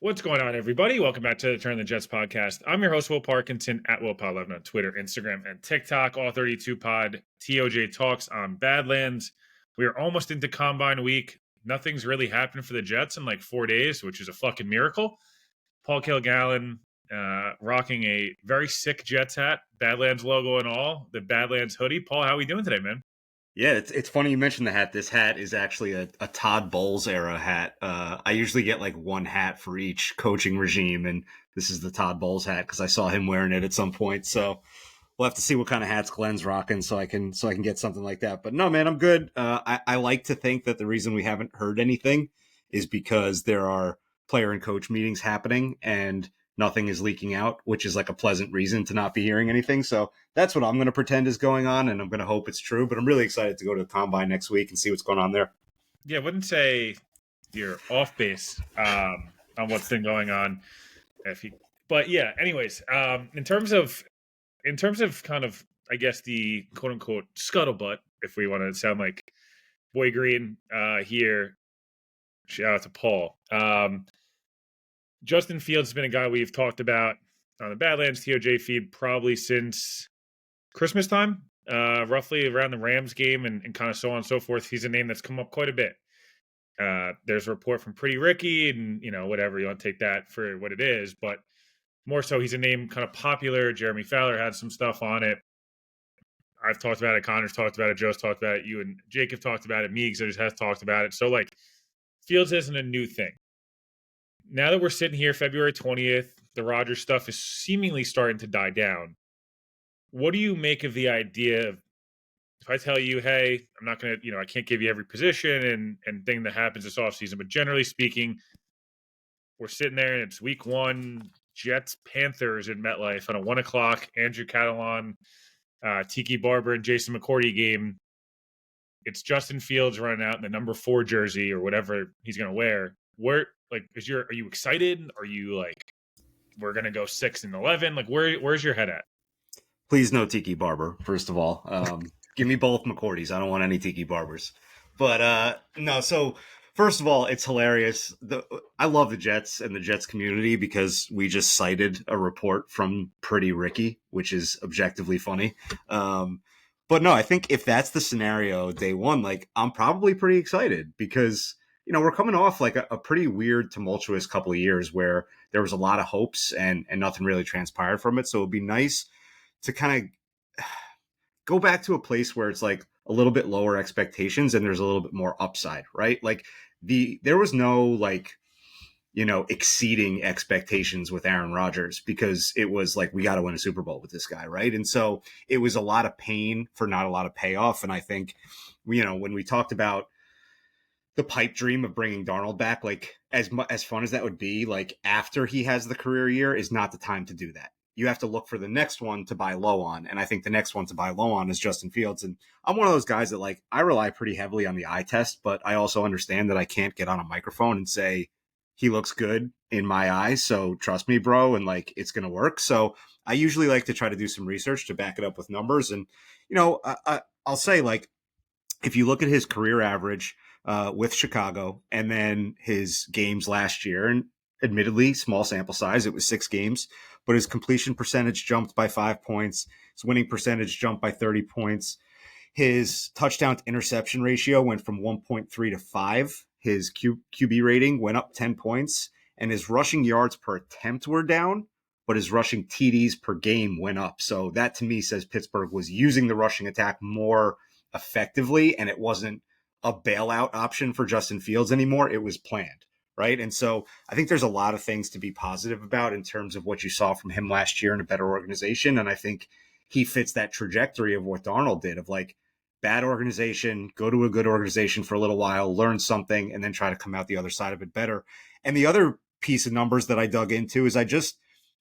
What's going on, everybody? Welcome back to the Turn the Jets podcast. I'm your host, Will Parkinson, at WillPod11 on Twitter, Instagram, and TikTok. All 32 pod TOJ talks on Badlands. We are almost into Combine week. Nothing's really happened for the Jets in like 4 days, which is a fucking miracle. Paul Kilgalen rocking a very sick Jets hat, Badlands logo and all, the Badlands hoodie. Paul, how are we doing today, man? Yeah, it's funny you mentioned the hat. This hat is actually a Todd Bowles era hat. I usually get like one hat for each coaching regime, and this is the Todd Bowles hat because I saw him wearing it at some point. So we'll have to see what kind of hats Glenn's rocking, so I can get something like that. But no, man, I'm good. I like to think that the reason we haven't heard anything is because there are player and coach meetings happening, and nothing is leaking out, which is like a pleasant reason to not be hearing anything. So that's what I'm going to pretend is going on, and I'm going to hope it's true. But I'm really excited to go to the Combine next week and see what's going on there. Yeah, I wouldn't say you're off base on what's been going on. But yeah, anyways, in terms of kind of, I guess, the quote unquote scuttlebutt, if we want to sound like Boy Green here, shout out to Paul. Justin Fields has been a guy we've talked about on the Badlands TOJ feed probably since Christmas time, roughly around the Rams game and kind of so on and so forth. He's a name that's come up quite a bit. There's a report from Pretty Ricky and, whatever, you want to take that for what it is, but more so he's a name kind of popular. Jeremy Fowler had some stuff on it. I've talked about it. Connor's talked about it. Joe's talked about it. You and Jake have talked about it. Meeks has talked about it. So, like, Fields isn't a new thing. Now that we're sitting here February 20th, the Rodgers stuff is seemingly starting to die down. What do you make of the idea of, if I tell you, hey, I'm not going to, I can't give you every position and thing that happens this offseason, but generally speaking, we're sitting there and it's week one, Jets, Panthers in MetLife on a 1 o'clock, Andrew Catalan, Tiki Barber, and Jason McCourty game. It's Justin Fields running out in the number 4 jersey or whatever he's going to wear. Where, like, are you excited? Are you like, we're going to go 6-11? Like, where's your head at? Please no Tiki Barber, first of all. Give me both McCourties. I don't want any Tiki Barbers. But no, so first of all, it's hilarious. I love the Jets and the Jets community because we just cited a report from Pretty Ricky, which is objectively funny. But no, I think if that's the scenario day one, like, I'm probably pretty excited because we're coming off like a pretty weird, tumultuous couple of years where there was a lot of hopes and nothing really transpired from it. So it'd be nice to kind of go back to a place where it's like a little bit lower expectations and there's a little bit more upside, right? Like there was no like, exceeding expectations with Aaron Rodgers because it was like, we got to win a Super Bowl with this guy, right? And so it was a lot of pain for not a lot of payoff. And I think, when we talked about the pipe dream of bringing Darnold back, like as fun as that would be, like after he has the career year is not the time to do that. You have to look for the next one to buy low on. And I think the next one to buy low on is Justin Fields. And I'm one of those guys that like, I rely pretty heavily on the eye test, but I also understand that I can't get on a microphone and say he looks good in my eyes. So trust me, bro. And like, it's going to work. So I usually like to try to do some research to back it up with numbers. And, I'll say like, if you look at his career average, with Chicago and then his games last year, and admittedly small sample size, it was 6 games, but his completion percentage jumped by 5 points. His winning percentage jumped by 30 points. His touchdown to interception ratio went from 1.3 to 5. His QB rating went up 10 points and his rushing yards per attempt were down, but his rushing TDs per game went up. So that to me says Pittsburgh was using the rushing attack more effectively and it wasn't a bailout option for Justin Fields anymore. It was planned, right? And so I think there's a lot of things to be positive about in terms of what you saw from him last year in a better organization. And I think he fits that trajectory of what Darnold did of like bad organization, go to a good organization for a little while, learn something, and then try to come out the other side of it better. And the other piece of numbers that I dug into is I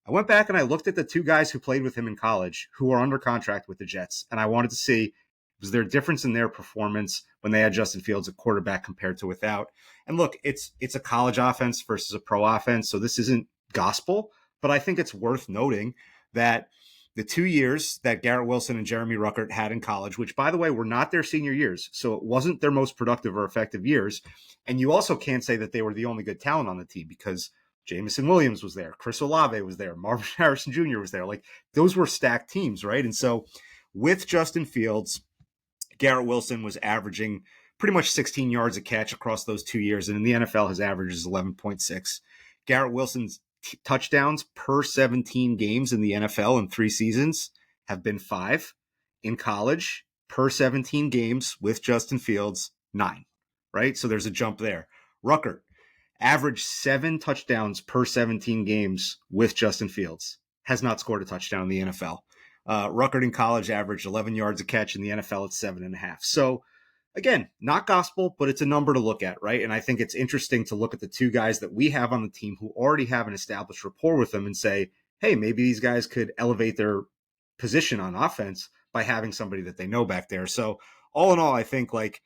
went back and I looked at the 2 guys who played with him in college who are under contract with the Jets. And I wanted to see, was there a difference in their performance when they had Justin Fields at quarterback compared to without? And look, it's a college offense versus a pro offense, so this isn't gospel, but I think it's worth noting that the 2 years that Garrett Wilson and Jeremy Ruckert had in college, which, by the way, were not their senior years, so it wasn't their most productive or effective years, and you also can't say that they were the only good talent on the team because Jamison Williams was there. Chris Olave was there. Marvin Harrison Jr. was there. Like, those were stacked teams, right? And so with Justin Fields, Garrett Wilson was averaging pretty much 16 yards a catch across those 2 years. And in the NFL, his average is 11.6. Garrett Wilson's touchdowns per 17 games in the NFL in 3 seasons have been 5. In college, per 17 games with Justin Fields, 9, right? So there's a jump there. Ruckert averaged 7 touchdowns per 17 games with Justin Fields, has not scored a touchdown in the NFL. Ruckert in college averaged 11 yards a catch. In the NFL, it's 7.5. So again, not gospel, but it's a number to look at, right? And I think it's interesting to look at the 2 guys that we have on the team who already have an established rapport with them and say, hey, maybe these guys could elevate their position on offense by having somebody that they know back there. So all in all, I think, like,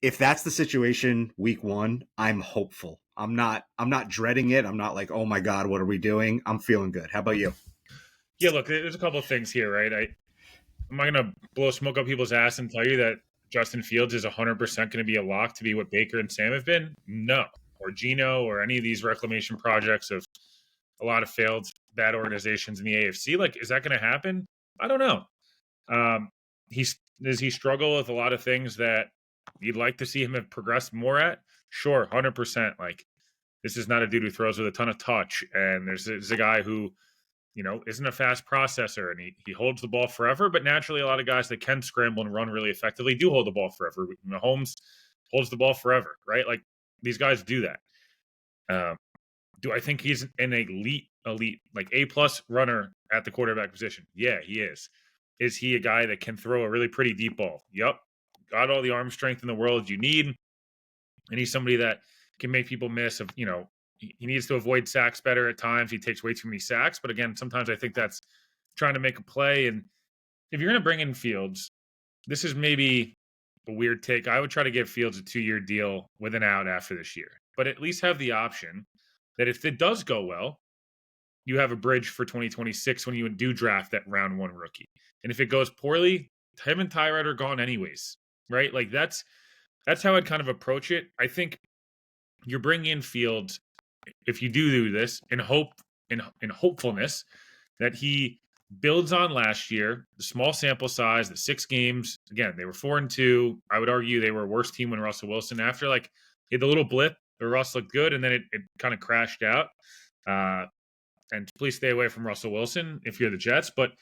if that's the situation week 1, I'm hopeful. I'm not dreading it. I'm not like, oh my God, what are we doing? I'm feeling good. How about you? Yeah, look, there's a couple of things here, right? I'm not going to blow smoke up people's ass and tell you that Justin Fields is 100% going to be a lock to be what Baker and Sam have been. No. Or Geno or any of these reclamation projects of a lot of failed bad organizations in the AFC. Like, is that going to happen? I don't know. Does he struggle with a lot of things that you'd like to see him have progressed more at? Sure, 100%. Like, this is not a dude who throws with a ton of touch, and there's a guy who, isn't a fast processor, and he holds the ball forever. But naturally, a lot of guys that can scramble and run really effectively do hold the ball forever. Mahomes holds the ball forever, right? Like, these guys do that. Do I think he's an elite, like A-plus runner at the quarterback position? Yeah, he is. Is he a guy that can throw a really pretty deep ball? Yep. Got all the arm strength in the world you need. And he's somebody that can make people miss. He needs to avoid sacks better at times. He takes way too many sacks. But again, sometimes I think that's trying to make a play. And if you're going to bring in Fields, this is maybe a weird take. I would try to give Fields a 2-year deal with an out after this year. But at least have the option that if it does go well, you have a bridge for 2026 when you do draft that round 1 rookie. And if it goes poorly, him and Tyrod are gone anyways, right? Like, that's how I'd kind of approach it. I think you're bringing in Fields, if you do this, in hopefulness that he builds on last year, the small sample size, the 6 games. Again, they were 4-2. I would argue they were a worse team when Russell Wilson, after he had the little blip where Russ looked good, and then it kind of crashed out. And please stay away from Russell Wilson if you're the Jets. But,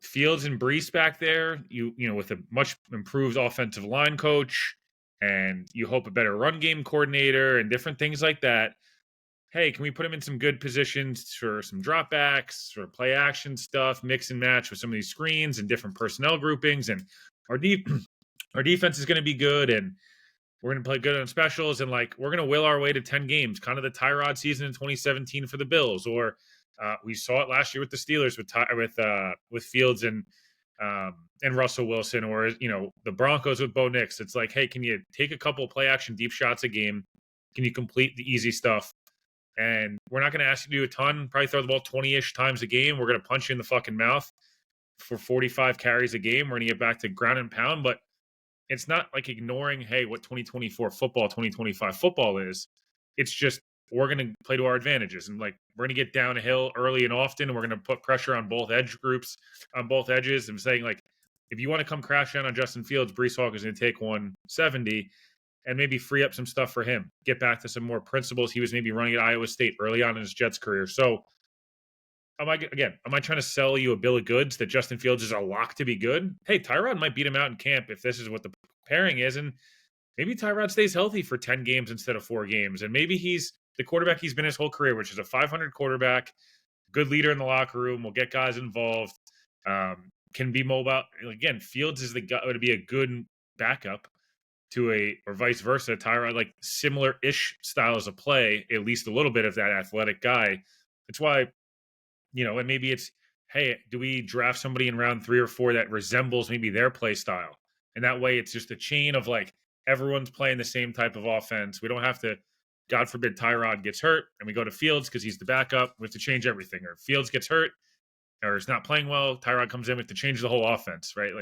Fields and Brees back there, with a much improved offensive line coach, and you hope a better run game coordinator and different things like that. Hey, can we put him in some good positions for some dropbacks or play action stuff, mix and match with some of these screens and different personnel groupings? And our defense is going to be good, and we're going to play good on specials, and we're going to will our way to 10 games, kind of the Tyrod season in 2017 for the Bills, or we saw it last year with the Steelers with Fields and Russell Wilson, or the Broncos with Bo Nix. It's like, hey, can you take a couple play action deep shots a game? Can you complete the easy stuff? And we're not going to ask you to do a ton. Probably throw the ball 20-ish times a game. We're going to punch you in the fucking mouth for 45 carries a game. We're going to get back to ground and pound, but it's not like ignoring, hey, what 2024 football, 2025 football is. It's just, we're going to play to our advantages. And we're going to get down a hill early and often. And we're going to put pressure on both edge groups, on both edges. And saying, if you want to come crash down on Justin Fields, Brees Hawk is going to take 170 and maybe free up some stuff for him. Get back to some more principles he was maybe running at Iowa State early on in his Jets career. So, am I trying to sell you a bill of goods that Justin Fields is a lock to be good? Hey, Tyrod might beat him out in camp if this is what the pairing is. And maybe Tyrod stays healthy for 10 games instead of 4 games. And maybe he's the quarterback he's been his whole career, which is a 500 quarterback, good leader in the locker room, will get guys involved, can be mobile. Again, Fields is the guy to be a good backup to or vice versa. Tyrod, similar-ish styles of play, at least a little bit of that athletic guy. It's why, and maybe it's, hey, do we draft somebody in round 3 or 4 that resembles maybe their play style? And that way it's just a chain of everyone's playing the same type of offense. We don't have to, God forbid, Tyrod gets hurt and we go to Fields because he's the backup. We have to change everything. Or Fields gets hurt or is not playing well, Tyrod comes in, we have to change the whole offense, right?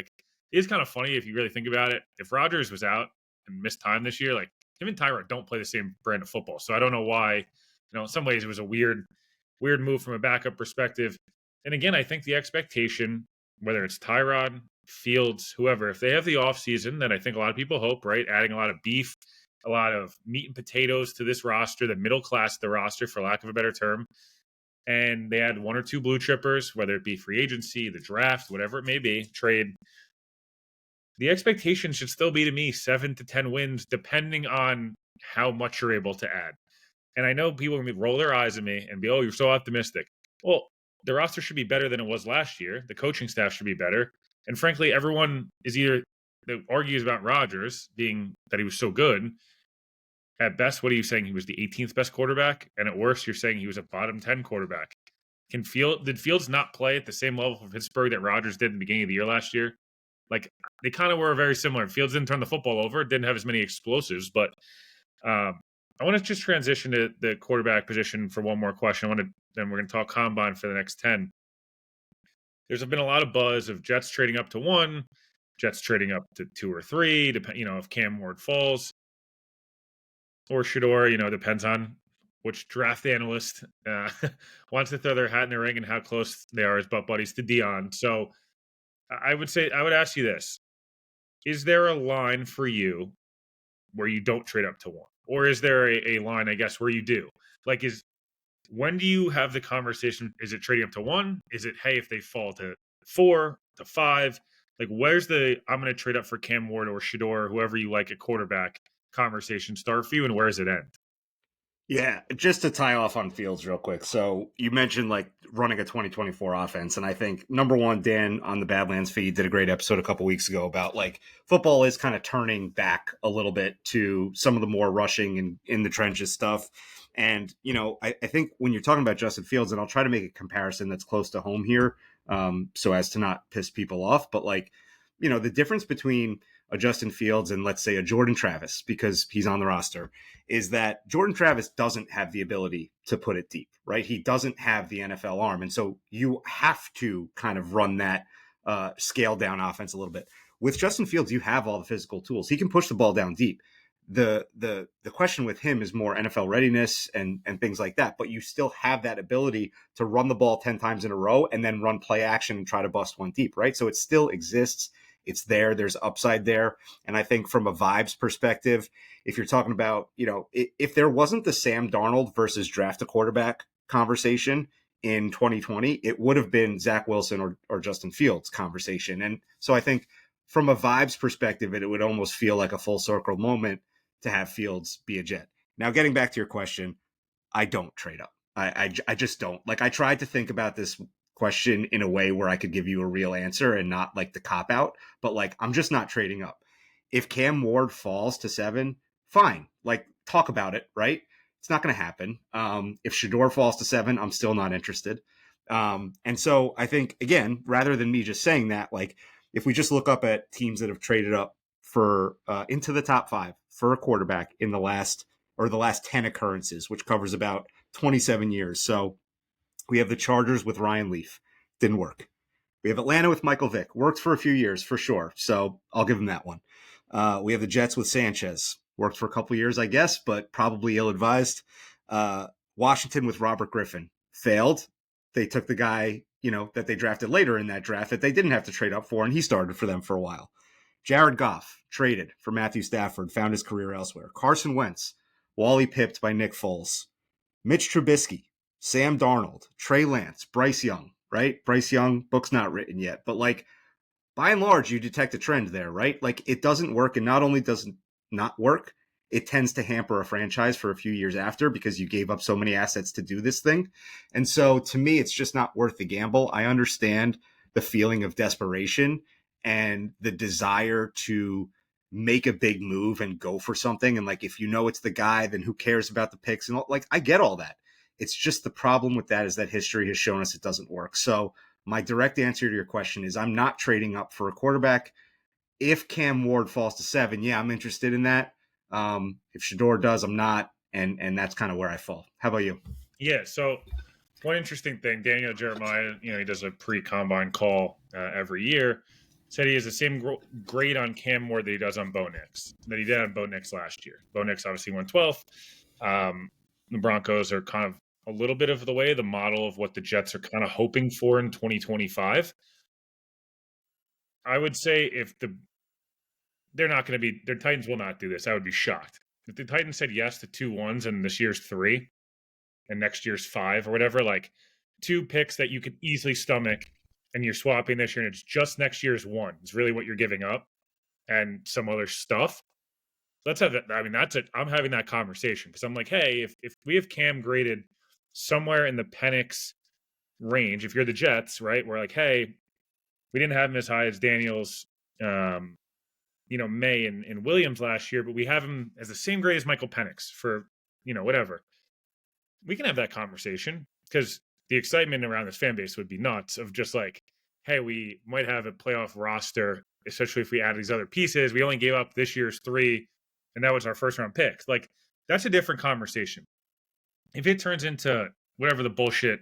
It's kind of funny if you really think about it. If Rodgers was out and missed time this year, him and Tyrod don't play the same brand of football. So I don't know why in some ways, it was a weird move from a backup perspective. And again, I think the expectation, whether it's Tyrod, Fields, whoever, if they have the offseason that I think a lot of people hope, right? Adding a lot of beef, a lot of meat and potatoes to this roster, the middle class of the roster, for lack of a better term. And they add one or two blue chippers, whether it be free agency, the draft, whatever it may be, trade. The expectation should still be, to me, 7 to 10 wins, depending on how much you're able to add. And I know people are going to roll their eyes at me and be, oh, you're so optimistic. Well, the roster should be better than it was last year. The coaching staff should be better. And frankly, everyone is either that argues about Rodgers being that he was so good. At best, what are you saying? He was the 18th best quarterback? And at worst, you're saying he was a bottom 10 quarterback. Did Fields not play at the same level for Pittsburgh that Rodgers did in the beginning of the year last year? Like, they kind of were very similar. Fields didn't turn the football over, didn't have as many explosives, but I want to just transition to the quarterback position for one more question. Then we're going to talk combine for the next 10. There's been a lot of buzz of Jets trading up to 1, Jets trading up to 2 or 3, if Cam Ward falls, or Shador, depends on which draft analyst wants to throw their hat in the ring and how close they are as butt buddies to Dion. So I would ask you this. Is there a line for you where you don't trade up to 1? Or is there a line, I guess, where you do? Like, when do you have the conversation? Is it trading up to 1? Is it, hey, if they fall to 4, to 5? Like, where's the I'm going to trade up for Cam Ward or Shador or whoever you like at quarterback conversation start for you, and where does it end? Yeah, just to tie off on Fields real quick. So you mentioned like running a 2024 offense, and I think number one, Dan on the Badlands feed did a great episode a couple weeks ago about like football is kind of turning back a little bit to some of the more rushing and in the trenches stuff. And I think when you're talking about Justin Fields, and I'll try to make a comparison that's close to home here, so as to not piss people off, but like the difference between a Justin Fields and let's say a Jordan Travis, because he's on the roster, is that Jordan Travis doesn't have the ability to put it deep, right? He doesn't have the NFL arm. And so you have to kind of run that scale down offense a little bit. With Justin Fields, you have all the physical tools. He can push the ball down deep. The question with him is more NFL readiness and things like that, but you still have that ability to run the ball 10 times in a row and then run play action and try to bust one deep, right? So it still exists. It's there. There's upside there. And I think from a vibes perspective, if you're talking about, if there wasn't the Sam Darnold versus draft a quarterback conversation in 2020, it would have been Zach Wilson or Justin Fields conversation. And so I think from a vibes perspective, it would almost feel like a full circle moment to have Fields be a Jet. Now, getting back to your question, I don't trade up. I just don't. Like, I tried to think about this question in a way where I could give you a real answer and not like the cop out, but like, I'm just not trading up. If Cam Ward falls to 7, fine. Like, talk about it, right? It's not going to happen. If Shador falls to 7, I'm still not interested. And so I think, again, rather than me just saying that, like, if we just look up at teams that have traded up for into the top 5 for a quarterback in the last 10 occurrences, which covers about 27 years. So we have the Chargers with Ryan Leaf. Didn't work. We have Atlanta with Michael Vick. Worked for a few years for sure. So I'll give him that one. We have the Jets with Sanchez. Worked for a couple years, I guess, but probably ill-advised. Washington with Robert Griffin. Failed. They took the guy, that they drafted later in that draft that they didn't have to trade up for, and he started for them for a while. Jared Goff, traded for Matthew Stafford, found his career elsewhere. Carson Wentz, Wally pipped by Nick Foles. Mitch Trubisky, Sam Darnold, Trey Lance, Bryce Young, right? Bryce Young, book's not written yet, but like by and large, you detect a trend there, right? Like it doesn't work, and not only does it not work, it tends to hamper a franchise for a few years after because you gave up so many assets to do this thing. And so to me, it's just not worth the gamble. I understand the feeling of desperation and the desire to make a big move and go for something. And like, if it's the guy, then who cares about the picks? And all, like, I get all that. It's just the problem with that is that history has shown us it doesn't work. So my direct answer to your question is I'm not trading up for a quarterback. If Cam Ward falls to 7, yeah, I'm interested in that. If Shador does, I'm not. And that's kind of where I fall. How about you? Yeah. So one interesting thing, Daniel Jeremiah, he does a pre-combine call every year, said he has the same grade on Cam Ward that he does on Bo Nix, that he did on Bo Nix last year. Bo Nix obviously won 12th. the Broncos are kind of a little bit of the way, the model of what the Jets are kind of hoping for in 2025. I would say they're not going to be, their Titans will not do this. I would be shocked. If the Titans said yes to 2 1s and this year's 3 and next year's 5 or whatever, like 2 picks that you could easily stomach and you're swapping this year and it's just next year's 1 is really what you're giving up and some other stuff. Let's have that. I mean, that's it. I'm having that conversation because I'm like, hey, if we have Cam graded somewhere in the Penix range, if you're the Jets, right, we're like, hey, we didn't have him as high as Daniels, May and Williams last year, but we have him as the same grade as Michael Penix for, whatever. We can have that conversation because the excitement around this fan base would be nuts of just like, hey, we might have a playoff roster, especially if we add these other pieces. We only gave up this year's 3, and that was our first round pick. Like, that's a different conversation. If it turns into whatever the bullshit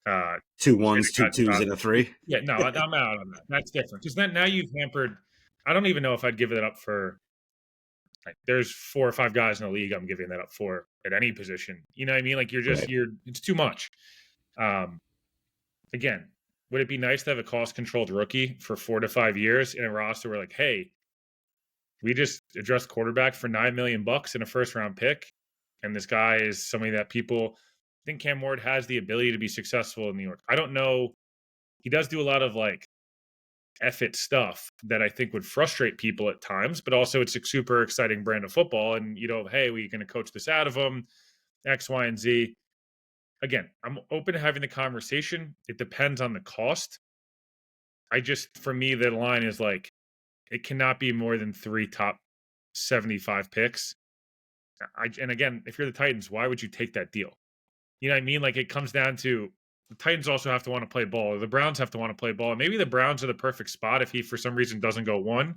2 1s, 2 2s, and a 3. Yeah, no, I'm out on that. That's different because then now you've hampered. I don't even know if I'd give it up for. Like, there's 4 or 5 guys in the league I'm giving that up for at any position. You know what I mean? Like it's too much. Again, would it be nice to have a cost-controlled rookie for 4 to 5 years in a roster where like, hey, we just addressed quarterback for $9 million in a first-round pick, and this guy is somebody that people think Cam Ward has the ability to be successful in New York. I don't know. He does do a lot of like F-it stuff that I think would frustrate people at times, but also it's a super exciting brand of football. And, hey, we're going to coach this out of him, X, Y, and Z. Again, I'm open to having the conversation. It depends on the cost. For me, the line is like, it cannot be more than 3 top 75 picks. And again, if you're the Titans, why would you take that deal? You know what I mean? Like, it comes down to the Titans also have to want to play ball, or the Browns have to want to play ball. And maybe the Browns are the perfect spot if he, for some reason, doesn't go 1.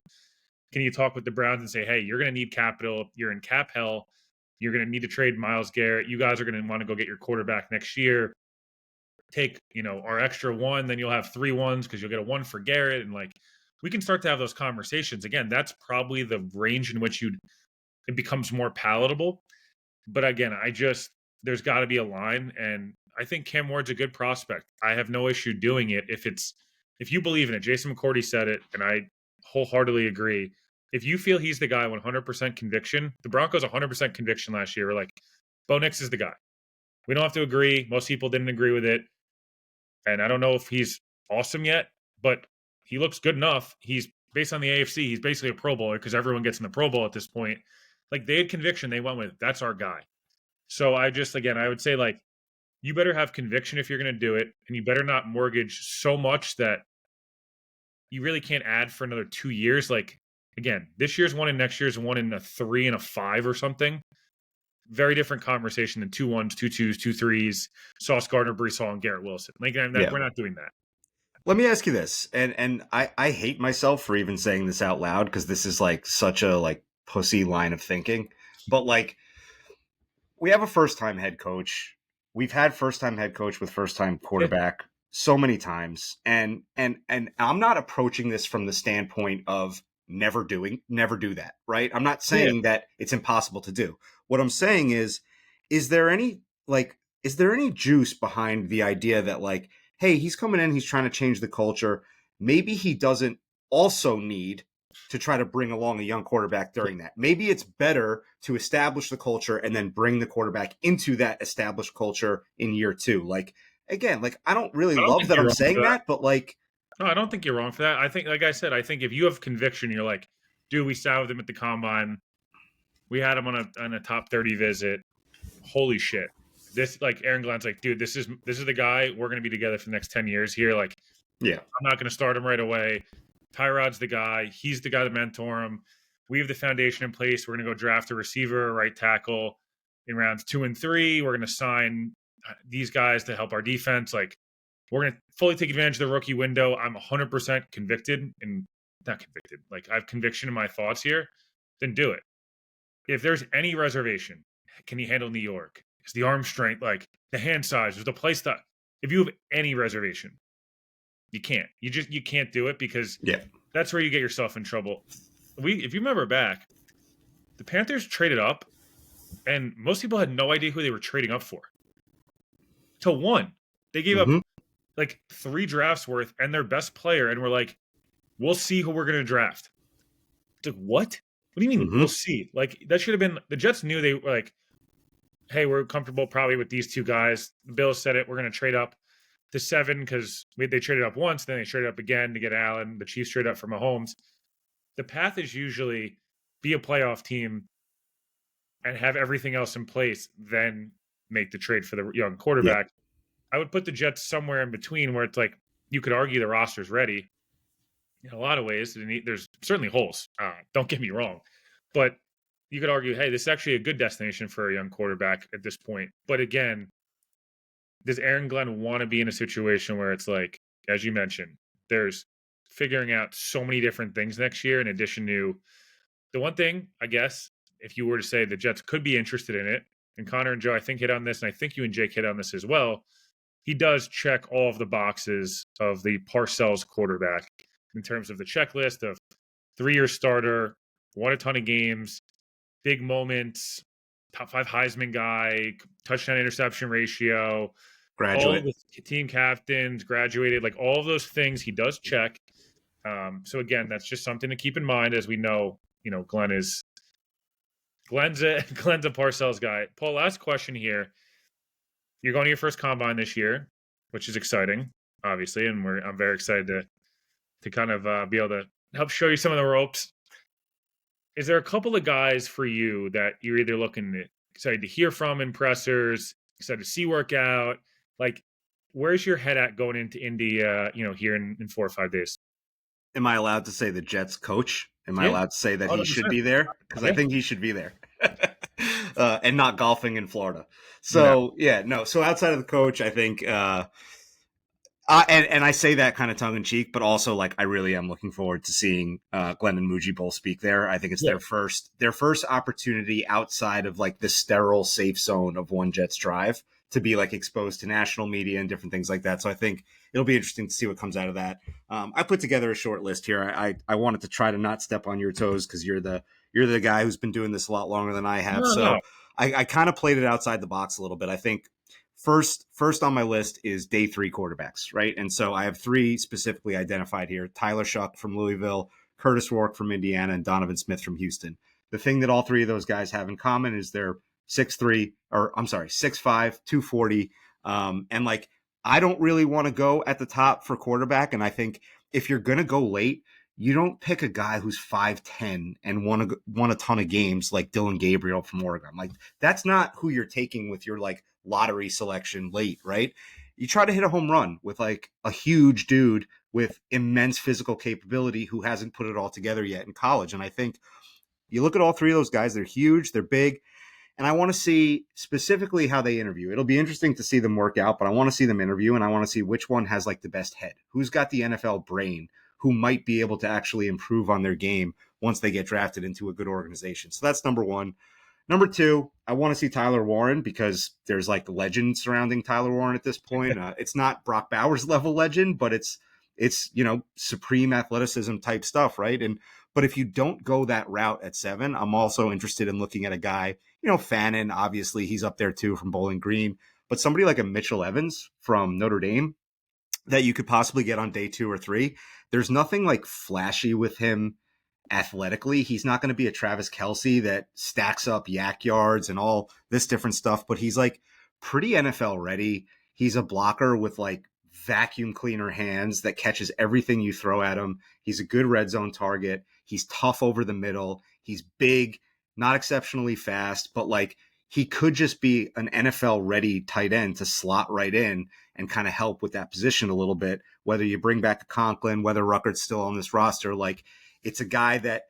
Can you talk with the Browns and say, hey, you're going to need capital. You're in cap hell. You're going to need to trade Myles Garrett. You guys are going to want to go get your quarterback next year. Take, our extra 1, then you'll have 3 1s because you'll get a 1 for Garrett. And like, we can start to have those conversations. Again, that's probably the range in which it becomes more palatable. But again, there's got to be a line. And I think Cam Ward's a good prospect. I have no issue doing it if you believe in it. Jason McCourty said it, and I wholeheartedly agree. If you feel he's the guy, 100% conviction, the Broncos 100% conviction last year were like, Bo Nix is the guy. We don't have to agree. Most people didn't agree with it. And I don't know if he's awesome yet, but he looks good enough. He's based on the AFC. He's basically a Pro Bowler because everyone gets in the Pro Bowl at this point. Like, they had conviction. They went with, that's our guy. So I would say, like, you better have conviction if you're going to do it, and you better not mortgage so much that you really can't add for another 2 years. Like, again, this year's 1 and next year's 1 and a 3 and a 5 or something. Very different conversation than 2 1s, 2 2s, 2 3s, Sauce Gardner, Breece Hall, and Garrett Wilson. Like, we're not doing that. Let me ask you this, and I hate myself for even saying this out loud because this is like such a like pussy line of thinking, but like, we have a first-time head coach. We've had first-time head coach with first-time quarterback so many times, and I'm not approaching this from the standpoint of never do that, right? I'm not saying that it's impossible to do. What I'm saying is there any juice behind the idea that like, hey, he's coming in, he's trying to change the culture. Maybe he doesn't also need to try to bring along a young quarterback during that. Maybe it's better to establish the culture and then bring the quarterback into that established culture in year 2. Like, again, like, I don't love that I'm saying that, but like, no, I don't think you're wrong for that. I think, like I said, if you have conviction, you're like, dude, we sat with him at the combine. We had him on a top 30 visit. Holy shit. This, like, Aaron Glenn's like, dude, this is the guy. We're going to be together for the next 10 years here. Like, yeah, I'm not going to start him right away. Tyrod's the guy. He's the guy to mentor him. We have the foundation in place. We're going to go draft a receiver, a right tackle in rounds 2 and 3. We're going to sign these guys to help our defense. Like, we're going to fully take advantage of the rookie window. I'm 100% convicted and not convicted. Like, I have conviction in my thoughts here. Then do it. If there's any reservation, can he handle New York? Is the arm strength, like the hand size, is the play style? If you have any reservation, you can't. You can't do it because that's where you get yourself in trouble. If you remember back, the Panthers traded up and most people had no idea who they were trading up for. To one, they gave up Mm-hmm. like 3 drafts worth and their best player, and we're like, we'll see who we're going to draft. It's like, what? What do you mean Mm-hmm. we'll see? Like that should have been the Jets knew they were like, hey, we're comfortable probably with these 2 guys. The Bills said it. We're going to trade up to 7 because they traded up once, then they traded up again to get Allen. The Chiefs traded up for Mahomes. The path is usually be a playoff team and have everything else in place, then make the trade for the young Yeah. quarterback. I would put the Jets somewhere in between where it's like you could argue the roster's ready in a lot of ways. There's certainly holes. Don't get me wrong, but you could argue, hey, this is actually a good destination for a young quarterback at this point. But again, does Aaron Glenn want to be in a situation where it's like, as you mentioned, there's figuring out so many different things next year in addition to the one thing, I guess, if you were to say the Jets could be interested in it, and Connor and Joe, I think, hit on this, and I think you and Jake hit on this as well. He does check all of the boxes of the Parcells quarterback in terms of the checklist of 3-year starter, won a ton of games, big moments, top 5 Heisman guy, touchdown interception ratio, all of Graduate. the team captains, graduated, like all of those things he does check. So again, that's just something to keep in mind as we know, Glenn's a Glenn's a Parcells guy. Paul, last question here. You're going to your first combine this year, which is exciting, obviously, and I'm very excited to kind of be able to help show you some of the ropes. Is there a couple of guys for you that you're either excited to hear from in pressers, excited to see work out? Like, where's your head at going into Indy, here in 4 or 5 days? Am I allowed to say the Jets coach? Am I Yeah, allowed to say that he should 100%. be there? Because I Yeah. think he should be there. And not golfing in Florida. No. So, yeah, no. So outside of the coach, I think and I say that kind of tongue in cheek, but also like I really am looking forward to seeing Glenn and Muji both speak there. I think it's Yeah. their first opportunity outside of like the sterile safe zone of One Jets Drive to be like exposed to national media and different things like that. So I think it'll be interesting to see what comes out of that. I put together a short list here. I wanted to try to not step on your toes because you're the guy who's been doing this a lot longer than I have. No, no. So I kind of played it outside the box a little bit. I think first on my list is day 3 quarterbacks, right? And so I have 3 specifically identified here: Tyler Shuck from Louisville, Curtis Rourke from Indiana, and Donovan Smith from Houston. The thing that all 3 of those guys have in common is they're 6'3", or I'm sorry, 6'5", 240. And like, I don't really want to go at the top for quarterback. And I think if you're going to go late, you don't pick a guy who's 5'10" and won a ton of games like Dylan Gabriel from Oregon. Like, that's not who you're taking with your like lottery selection late, right? You try to hit a home run with like a huge dude with immense physical capability who hasn't put it all together yet in college. And I think you look at all 3 of those guys, they're huge, they're big, and I want to see specifically how they interview. It'll be interesting to see them work out, but I want to see them interview, and I want to see which one has like the best head, who's got the NFL brain, who might be able to actually improve on their game once they get drafted into a good organization. So that's number 1. Number 2, I want to see Tyler Warren because there's like legend surrounding Tyler Warren at this point. It's not Brock Bowers level legend, but it's supreme athleticism type stuff, right? But if you don't go that route at 7, I'm also interested in looking at a guy, Fannin, obviously he's up there too from Bowling Green, but somebody like a Mitchell Evans from Notre Dame that you could possibly get on day 2 or 3. There's nothing like flashy with him athletically. He's not going to be a Travis Kelce that stacks up yak yards and all this different stuff, but he's like pretty NFL ready. He's a blocker with like vacuum cleaner hands that catches everything you throw at him. He's a good red zone target. He's tough over the middle. He's big, not exceptionally fast, but like he could just be an NFL ready tight end to slot right in and kind of help with that position a little bit. Whether you bring back a Conklin, whether Ruckert's still on this roster, like it's a guy that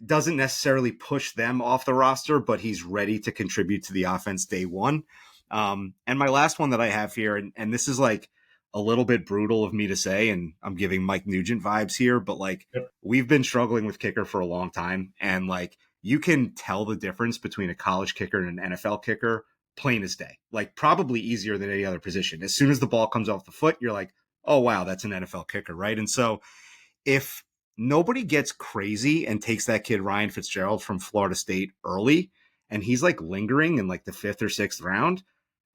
doesn't necessarily push them off the roster, but he's ready to contribute to the offense day 1. And my last one that I have here, and this is like a little bit brutal of me to say, and I'm giving Mike Nugent vibes here, but like Yep. we've been struggling with kicker for a long time. And like you can tell the difference between a college kicker and an NFL kicker plain as day, like probably easier than any other position. As soon as the ball comes off the foot, you're like, oh, wow, that's an NFL kicker, right? And so if nobody gets crazy and takes that kid Ryan Fitzgerald from Florida State early, and he's like lingering in like the 5th or 6th round,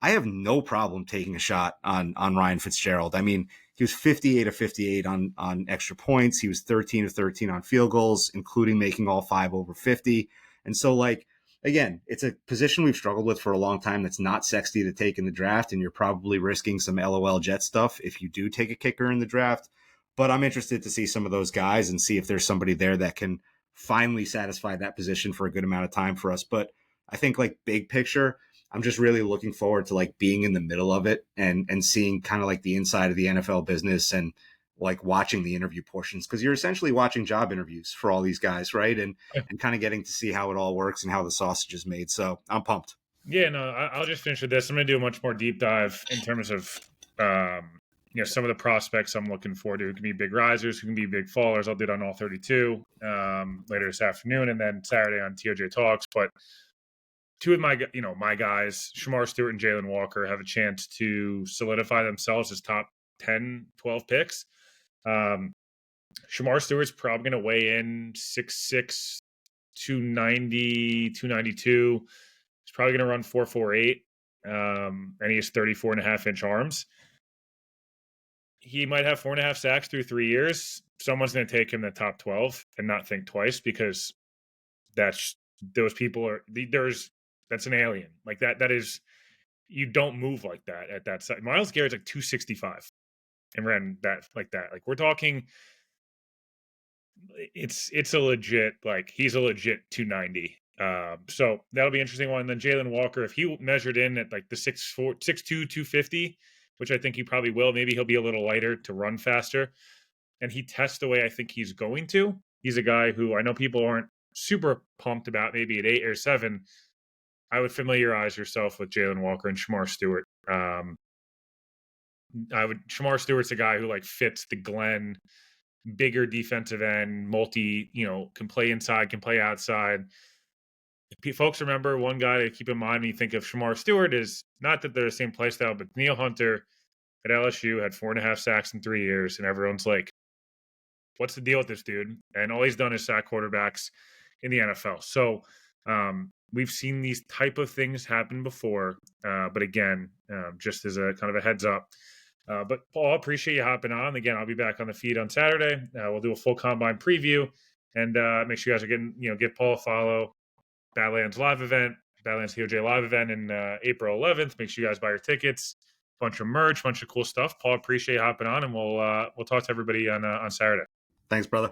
I have no problem taking a shot on Ryan Fitzgerald. I mean, he was 58 of 58 on extra points. He was 13 of 13 on field goals, including making all 5 over 50. And so, like, again, it's a position we've struggled with for a long time that's not sexy to take in the draft, and you're probably risking some LOL Jet stuff if you do take a kicker in the draft. But I'm interested to see some of those guys and see if there's somebody there that can finally satisfy that position for a good amount of time for us. But I think, like, big picture, I'm just really looking forward to like being in the middle of it and seeing kind of like the inside of the NFL business and like watching the interview portions, because you're essentially watching job interviews for all these guys, right? And kind of getting to see how it all works and how the sausage is made. So I'm pumped. Yeah, no, I'll just finish with this. I'm going to do a much more deep dive in terms of some of the prospects I'm looking forward to. Who can be big risers, who can be big fallers. I'll do it on all 32 later this afternoon, and then Saturday on TOJ Talks. But two of my guys, Shamar Stewart and Jalen Walker, have a chance to solidify themselves as top 10, 12 picks. Shamar Stewart's probably going to weigh in 6'6", 290, 292. He's probably going to run 4.48, and he has 34.5-inch arms. He might have 4.5 sacks through 3 years. Someone's going to take him the top 12 and not think twice, because that's an alien. Like that is, you don't move like that at that size. Myles Garrett's like 265 and ran that like that. Like, we're talking, it's a legit, like, he's a legit 290. So that'll be an interesting one. And then Jalen Walker, if he measured in at like the 6'4", 6'2", 250, which I think he probably will, maybe he'll be a little lighter to run faster, and he tests the way I think he's going to. He's a guy who I know people aren't super pumped about, maybe at 8 or 7. I would familiarize yourself with Jalen Walker and Shamar Stewart. Shamar Stewart's a guy who like fits the Glenn, bigger defensive end, can play inside, can play outside. If folks remember, one guy to keep in mind when you think of Shamar Stewart is not that they're the same play style, but Neil Hunter at LSU had 4.5 sacks in 3 years, and everyone's like, what's the deal with this dude? And all he's done is sack quarterbacks in the NFL. So we've seen these type of things happen before, but again, just as a kind of a heads up. But Paul, I appreciate you hopping on. Again, I'll be back on the feed on Saturday. We'll do a full combine preview, and make sure you guys are give Paul a follow. Badlands live event, Badlands TOJ live event in April 11th. Make sure you guys buy your tickets. Bunch of merch, bunch of cool stuff. Paul, appreciate you hopping on, and we'll talk to everybody on Saturday. Thanks, brother.